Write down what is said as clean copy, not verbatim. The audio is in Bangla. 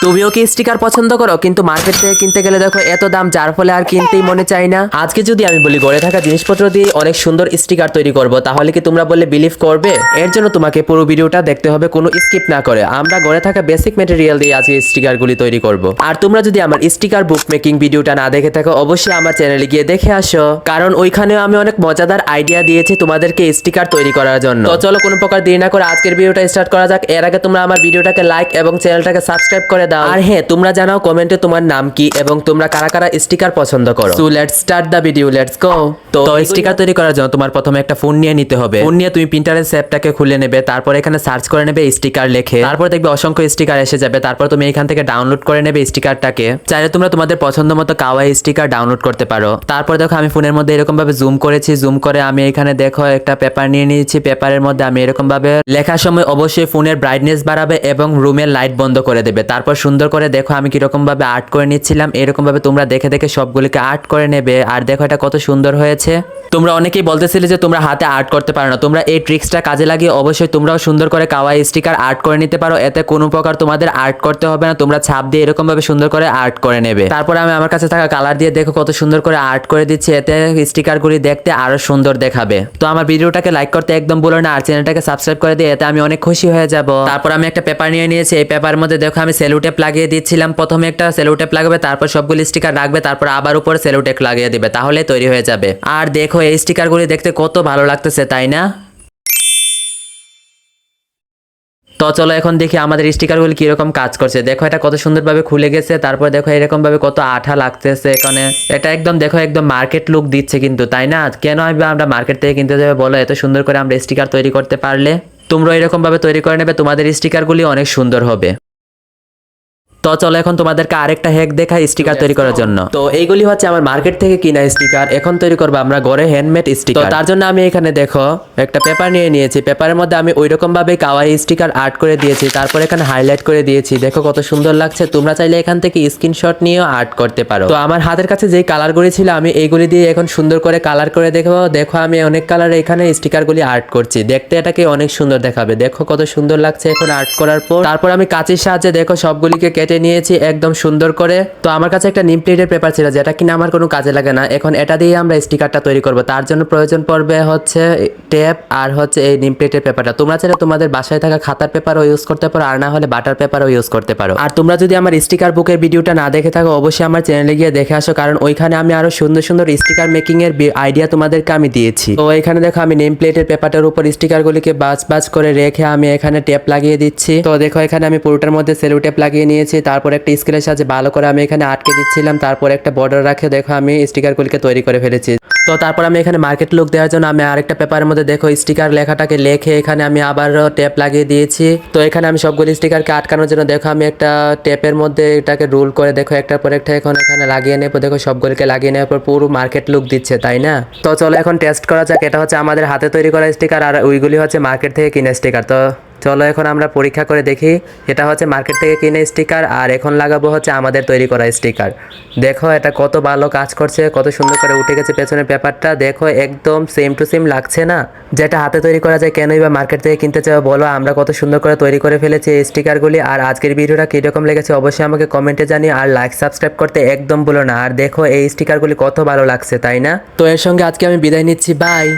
তুমিও কি স্টিকার পছন্দ করো কিন্তু মার্কেট থেকে কিনতে গেলে দেখো এত দাম, যার ফলে আর কিনতেই মনে চায় না। আজকে যদি আমি বলি ঘরে থাকা জিনিসপত্র দিয়ে অনেক সুন্দর স্টিকার তৈরি করব, তাহলে কি তোমরা বললে বিলিভ করবে? এর জন্য তোমাকে পুরো ভিডিওটা দেখতে হবে, কোনো স্কিপ না করে। আমরা ঘরে থাকা বেসিক ম্যাটেরিয়াল দিয়ে আজকে স্টিকারগুলি তৈরি করব। আর তোমরা যদি আমার স্টিকার বুক মেকিং ভিডিওটা না দেখে থাকো, অবশ্যই আমার চ্যানেলে গিয়ে দেখে আসো, কারণ ওইখানেও আমি অনেক মজাদার আইডিয়া দিয়েছি তোমাদেরকে স্টিকার তৈরি করার জন্য। তো চলো কোনো প্রকার দেরি না করে আজকের ভিডিওটা স্টার্ট করা যাক। এর আগে তোমরা আমার ভিডিওটাকে লাইক এবং চ্যানেলটাকে সাবস্ক্রাইব করে দাও। আর হ্যাঁ, তোমরা জানাও কমেন্টে তোমার নাম কি এবং তোমরা কারা কারা স্টিকার পছন্দ করো। So let's start the video, let's go. তো স্টিকার তৈরি করার জন্য তোমার প্রথমে একটা ফোন নিয়ে নিতে হবে। ফোন নিয়ে তুমি প্রিন্টারের অ্যাপটাকে খুলে নেবে, তারপর এখানে সার্চ করে নেবে স্টিকার লেখে, তারপর দেখবে অসংখ্য স্টিকার এসে যাবে। তারপর তুমি এখান থেকে ডাউনলোড করে নেবে স্টিকারটাকে। চাইলে তোমরা তোমাদের পছন্দ মতো কাওয়াই স্টিকার ডাউনলোড করতে পারো। তারপর দেখো আমি ফোনের মধ্যে এরকম ভাবে জুম করেছি, জুম করে আমি এখানে দেখো একটা পেপার নিয়ে নিয়েছি। পেপারের মধ্যে আমি এরকম ভাবে লেখার সময় অবশ্যই ফোনের ব্রাইটনেস বাড়াবে এবং রুমের লাইট বন্ধ করে দেবে। তারপর সুন্দর করে দেখো আমি কিরকম ভাবে আর্ট করে নিচ্ছিলাম। এরকম ভাবে তোমরা দেখে দেখে সবগুলিকে আর্ট করে নেবে। আর দেখো এটা কত সুন্দর হয়েছে। তোমরা অনেকেই বলতেছিলে যে তোমরা হাতে আর্ট করতে পারো না, তোমরা এই ট্রিক্সটা কাজে লাগিয়ে অবশ্যই তোমরাও সুন্দর করে কাওয়াই স্টিকার আর্ট করে নিতে পারো। এতে কোনো প্রকার তোমাদের আর্ট করতে হবে না, তোমরা ছাপ দিয়ে এরকম ভাবে সুন্দর করে আর্ট করে নেবে। তারপর আমি আমার কাছে থাকা কালার দিয়ে দেখো কত সুন্দর করে আর্ট করে দিচ্ছি, এতে স্টিকারগুলি দেখতে আরো সুন্দর দেখাবে। তো আমার ভিডিওটাকে লাইক করতে একদম ভুলো না, আর চ্যানেলটাকে সাবস্ক্রাইব করে দিয়ে এতে আমি অনেক খুশি হয়ে যাব। তারপর আমি একটা পেপার নিয়ে নিয়েছি, এই পেপারের মধ্যে দেখো আমি সেলো টেপ লাগিয়ে দিচ্ছিলাম। প্রথমে একটা সেলো টেপ লাগাবে, তারপর সবগুলি স্টিকার রাখবে, তারপর আবার উপরে সেলো টেপ লাগিয়ে দিবে, তাহলে তৈরি হয়ে যাবে। আর দেখো এই স্টিকারগুলি দেখতে কত ভালো লাগতেছে, তাই না? তো চলো এখন দেখি আমাদের স্টিকারগুলি কিরকম কাজ করছে। দেখো এটা কত সুন্দরভাবে খুলে গেছে, তারপর দেখো এরকম ভাবে কত আঠা লাগতেছে এখানে। এটা একদম দেখো একদম মার্কেট লুক দিচ্ছে কিন্তু, তাই না? কেন আমরা মার্কেট থেকে কিনতে যাবে বলো, এত সুন্দর করে আমরা স্টিকার তৈরি করতে পারলে? তোমরা এরকম ভাবে তৈরি করে নেবে, তোমাদের স্টিকারগুলি অনেক সুন্দর হবে। তো চলো এখন তোমাদেরকে আরেকটা হ্যাক দেখাই স্টিকার তৈরি করার জন্য। তো এইগুলি হচ্ছে আমার মার্কেট থেকে কিনা স্টিকার। এখন তৈরি করবো আমরা ঘরে হ্যান্ডমেড স্টিকার। তো তার জন্য আমি এখানে দেখো একটা পেপার নিয়ে নিয়েছি। পেপারের মধ্যে আমি ওইরকম ভাবে কাওয়াই স্টিকার আর্ট করে দিয়েছি, তারপর এখানে হাইলাইট করে দিয়েছি। দেখো কত সুন্দর লাগছে। তোমরা চাইলে এখান থেকে স্ক্রিনশট নিয়েও আর্ট করতে পারো। তো আমার হাতের কাছে যেই কালারগুলি ছিল আমি এইগুলি দিয়ে এখন সুন্দর করে কালার করে দেখো আমি অনেক কালার এখানে স্টিকারগুলি আর্ট করছি। দেখতে এটাকে অনেক সুন্দর দেখাবে। দেখো কত সুন্দর লাগছে এখন আর্ট করার পর। তারপর আমি কাঁচির সাহায্যে দেখো সবগুলিকে কেটে নিয়েছি একদম সুন্দর করে। তো আমার কাছে একটা নিম প্লেটের পেপার ছিল, যেটা কিনা আমার কোনো কাজে লাগে না। এখন এটা দিয়ে আমরা স্টিকারটা তৈরি করব। তার জন্য প্রয়োজন পড়বে হচ্ছে টেপ আর হচ্ছে এই নিম প্লেটের পেপারটা। তোমরা চাইলে তোমাদের বাসায় থাকা খাতার পেপারও ইউজ করতে পারো, আর না হলে বাটার পেপারও ইউজ করতে পারো। আর তোমরা যদি আমার স্টিকার বুকের ভিডিওটা না দেখে থাকো, অবশ্যই আমার চ্যানেলে গিয়ে দেখে আসো, কারণ ওইখানে আমি আরো সুন্দর সুন্দর স্টিকার মেকিং এর আইডিয়া তোমাদেরকে আমি দিয়েছি। তো এখানে দেখো আমি নেম প্লেটের পেপারটার উপর স্টিকারগুলিকে বাজ করে রেখে আমি এখানে টেপ লাগিয়ে দিচ্ছি। তো দেখো এখানে আমি পুরোটার মধ্যে সেলো টেপ লাগিয়ে নিয়েছি। তারপর একটা স্কেলের সাহায্যে ভালো করে আমি এখানে আটকে দিচ্ছিলাম। তারপর একটা বর্ডার রাখে দেখো আমি স্টিকারগুলিকে তৈরি করে ফেলেছি। তো তারপর আমি এখানে মার্কেট লুক দেওয়ার জন্য আমি আরেকটা পেপারের মধ্যে দেখো স্টিকার লেখাটাকে লেখে এখানে আমি আবারও টেপ লাগিয়ে দিয়েছি। তো এখানে আমি সবগুলি স্টিকারকে আটকানোর জন্য দেখো আমি একটা টেপের মধ্যে এটাকে রোল করে দেখো একটার পর একটা এখন এখানে লাগিয়ে নেবো। দেখো সবগুলিকে লাগিয়ে নেওয়ার পর পুরো মার্কেট লুক দিচ্ছে, তাই না? তো চলো এখন টেস্ট করা যাক। এটা হচ্ছে আমাদের হাতে তৈরি করা স্টিকার, আর ওইগুলি হচ্ছে মার্কেট থেকে কিনা স্টিকার। তো চলো এখন আমরা পরীক্ষা করে দেখি। এটা হচ্ছে মার্কেট থেকে কিনে স্টিকার, আর এখন লাগাবো হচ্ছে আমাদের তৈরি করা স্টিকার। দেখো এটা কত ভালো কাজ করছে, কত সুন্দর করে উঠে গেছে পেছনের পেপারটা। দেখো একদম সেম টু সেম লাগছে না? যেটা হাতে তৈরি করা যায় কেনই বা মার্কেট থেকে কিনতে চাও বলো? আমরা কত সুন্দর করে তৈরি করে ফেলেছি এই স্টিকারগুলি। আর আজকের ভিডিওটা কীরকম লেগেছে অবশ্যই আমাকে কমেন্টে জানিয়ে, আর লাইক সাবস্ক্রাইব করতে একদম ভুলো না। আর দেখো এই স্টিকারগুলি কত ভালো লাগছে, তাই না? তো এর সঙ্গে আজকে আমি বিদায় নিচ্ছি, বাই।